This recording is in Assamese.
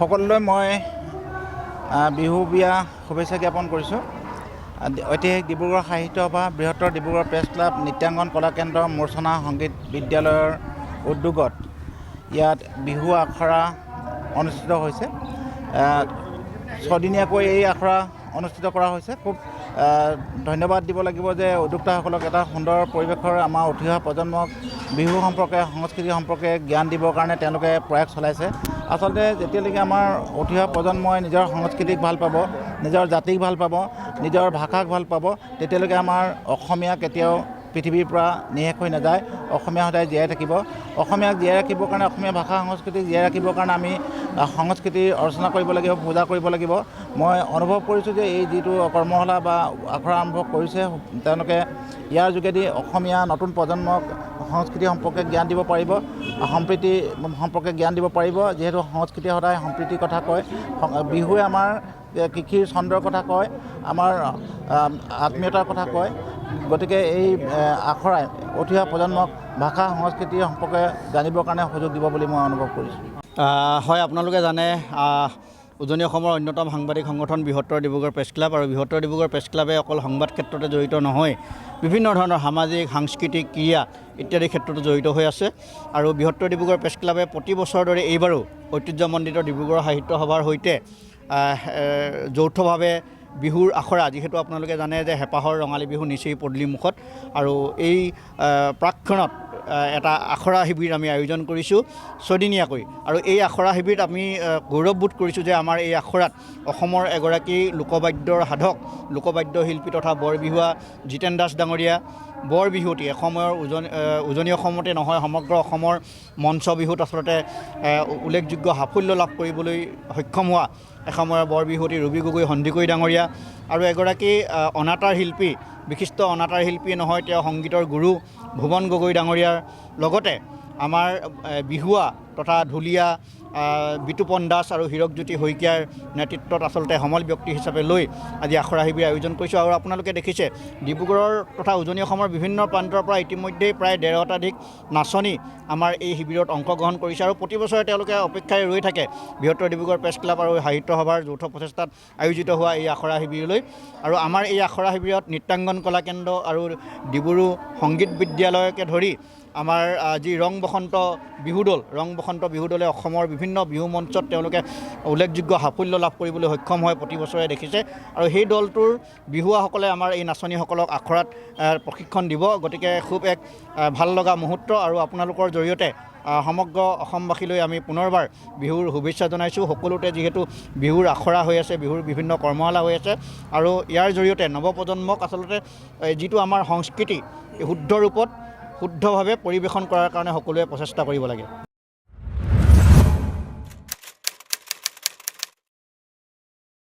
সকলোলৈ মই বিহু বিয়া শুভেচ্ছা জ্ঞাপন কৰিছোঁ। ঐতিহাসিক ডিব্ৰুগড় সাহিত্য সভা, বৃহত্তৰ ডিব্ৰুগড় প্ৰেছ ক্লাব, নিত্যাংগন কলাকেন্দ্ৰ, মূৰ্ছনা সংগীত বিদ্যালয়ৰ উদ্যোগত ইয়াত বিহু আখৰা অনুষ্ঠিত হৈছে। 6 দিনীয়াকৈ এই আখৰা অনুষ্ঠিত কৰা হৈছে। খুব ধন্যবাদ দিব লাগিব যে উদ্যোক্তাসকলক এটা সুন্দৰ পৰিৱেশৰ আমাৰ উঠি অহা প্ৰজন্মক বিহু সম্পৰ্কে, সংস্কৃতি সম্পৰ্কে জ্ঞান দিবৰ কাৰণে তেওঁলোকে প্ৰয়াস চলাইছে। আচলতে যেতিয়ালৈকে আমাৰ উঠি অহা প্ৰজন্মই নিজৰ সংস্কৃতিক ভাল পাব, নিজৰ জাতিক ভাল পাব, নিজৰ ভাষাক ভাল পাব, তেতিয়ালৈকে আমাৰ অসমীয়া কেতিয়াও পৃথিৱীৰ পৰা নিশেষ হৈ নাযায়। অসমীয়া সদায় জীয়াই থাকিব। অসমীয়াক জীয়াই ৰাখিবৰ কাৰণে, অসমীয়া ভাষা সংস্কৃতিক জীয়াই ৰাখিবৰ কাৰণে আমি সংস্কৃতিৰ অৰ্চনা কৰিব লাগিব, পূজা কৰিব লাগিব। মই অনুভৱ কৰিছোঁ যে এই যিটো কৰ্মশালা বা আখৰা আৰম্ভ কৰিছে, তেওঁলোকে ইয়াৰ যোগেদি অসমীয়া নতুন প্ৰজন্মক সংস্কৃতি সম্পৰ্কে জ্ঞান দিব পাৰিব, সম্প্ৰীতি সম্পৰ্কে জ্ঞান দিব পাৰিব। যিহেতু সংস্কৃতি সদায় সম্প্ৰীতিৰ কথা কয়, বিহুৱে আমাৰ কৃষিৰ ছন্দৰ কথা কয়, আমাৰ আত্মীয়তাৰ কথা কয়। গতিকে এই আখৰাই উঠি অহা প্ৰজন্মক ভাষা সংস্কৃতি সম্পৰ্কে জানিবৰ কাৰণে সুযোগ দিব বুলি মই অনুভৱ কৰিছোঁ। হয়, আপোনালোকে জানে উজনি অসমৰ অন্যতম সাংবাদিক সংগঠন বৃহত্তৰ ডিব্ৰুগড় প্ৰেছ ক্লাব, আৰু বৃহত্তৰ ডিব্ৰুগড় প্ৰেছ ক্লাবে অকল সংবাদ ক্ষেত্ৰতে জড়িত নহয়, বিভিন্ন ধৰণৰ সামাজিক, সাংস্কৃতিক, ক্ৰীড়া ইত্যাদি ক্ষেত্ৰতো জড়িত হৈ আছে। আৰু বৃহত্তৰ ডিব্ৰুগড় প্ৰেছ ক্লাবে প্ৰতি বছৰৰ দৰে এইবাৰো ঐতিহ্যমণ্ডিত ডিব্ৰুগড় সাহিত্য সভাৰ সৈতে যৌথভাৱে বিহুৰ আখৰা, যিহেতু আপোনালোকে জানে যে হেঁপাহৰ ৰঙালী বিহু নিচেই পদূলি মুখত, আৰু এই প্ৰাক্ষণত এটা আখৰা শিবিৰ আমি আয়োজন কৰিছোঁ 6 দিনীয়াকৈ। আৰু এই আখৰা শিবিৰত আমি গৌৰৱবোধ কৰিছোঁ যে আমাৰ এই আখৰাত অসমৰ এগৰাকী লোকবাদ্যৰ সাধক, লোকবাদ্য শিল্পী তথা বৰবিহুৱা জিতেন দাস ডাঙৰীয়া, বৰ বিহুৱতী, এসময়ৰ উজনি অসমতে নহয় সমগ্ৰ অসমৰ মঞ্চ বিহুত আচলতে উল্লেখযোগ্য সাফল্য লাভ কৰিবলৈ সক্ষম হোৱা এসময়ৰ বৰ বিহুৱতী ৰবি গগৈ সন্দিকৈ ডাঙৰীয়া, আৰু এগৰাকী অনাতাঁৰ শিল্পী, বিশিষ্ট অনাতাঁৰ শিল্পীয়ে নহয়, তেওঁ সংগীতৰ গুৰু ভুৱন গগৈ ডাঙৰীয়াৰ লগতে আমাৰ বিহুৱা তথা ঢুলীয়া বিতুপন দাস আৰু হীৰকজ্যোতি শইকীয়াৰ নেতৃত্বত আচলতে সমল ব্যক্তি হিচাপে লৈ আজি আখৰা শিবিৰ আয়োজন কৰিছোঁ। আৰু আপোনালোকে দেখিছে ডিব্ৰুগড়ৰ তথা উজনি অসমৰ বিভিন্ন প্ৰান্তৰ পৰা ইতিমধ্যেই প্ৰায় ১৫ শতাধিক নাচনী আমাৰ এই শিবিৰত অংশগ্ৰহণ কৰিছে। আৰু প্ৰতি বছৰে তেওঁলোকে অপেক্ষাৰে ৰৈ থাকে বৃহত্তৰ ডিব্ৰুগড় প্ৰেছ ক্লাব আৰু সাহিত্য সভাৰ যৌথ প্ৰচেষ্টাত আয়োজিত হোৱা এই আখৰা শিবিৰলৈ। আৰু আমাৰ এই আখৰা শিবিৰত নিত্যাংগন কলাকেন্দ্ৰ আৰু ডিব্ৰু সংগীত বিদ্যালয়কে ধৰি আমাৰ যি ৰং বসন্ত বিহু দলে অসমৰ বিভিন্ন বিহু মঞ্চত তেওঁলোকে উল্লেখযোগ্য সাফল্য লাভ কৰিবলৈ সক্ষম হয়, প্ৰতি বছৰে দেখিছে। আৰু সেই দলটোৰ বিহুৱাসকলে আমাৰ এই নাচনীসকলক আখৰাত প্ৰশিক্ষণ দিব। গতিকে খুব এক ভাল লগা মুহূৰ্ত, আৰু আপোনালোকৰ জৰিয়তে সমগ্ৰ অসমবাসীলৈ আমি পুনৰবাৰ বিহুৰ শুভেচ্ছা জনাইছোঁ। সকলোতে যিহেতু বিহুৰ আখৰা হৈ আছে, বিহুৰ বিভিন্ন কৰ্মশালা হৈ আছে, আৰু ইয়াৰ জৰিয়তে নৱপ্ৰজন্মক আচলতে যিটো আমাৰ সংস্কৃতি শুদ্ধ ৰূপত শুদ্ধভাৱে পৰিৱেশন কৰাৰ কাৰণে সকলোৱে প্ৰচেষ্টা কৰিব লাগে।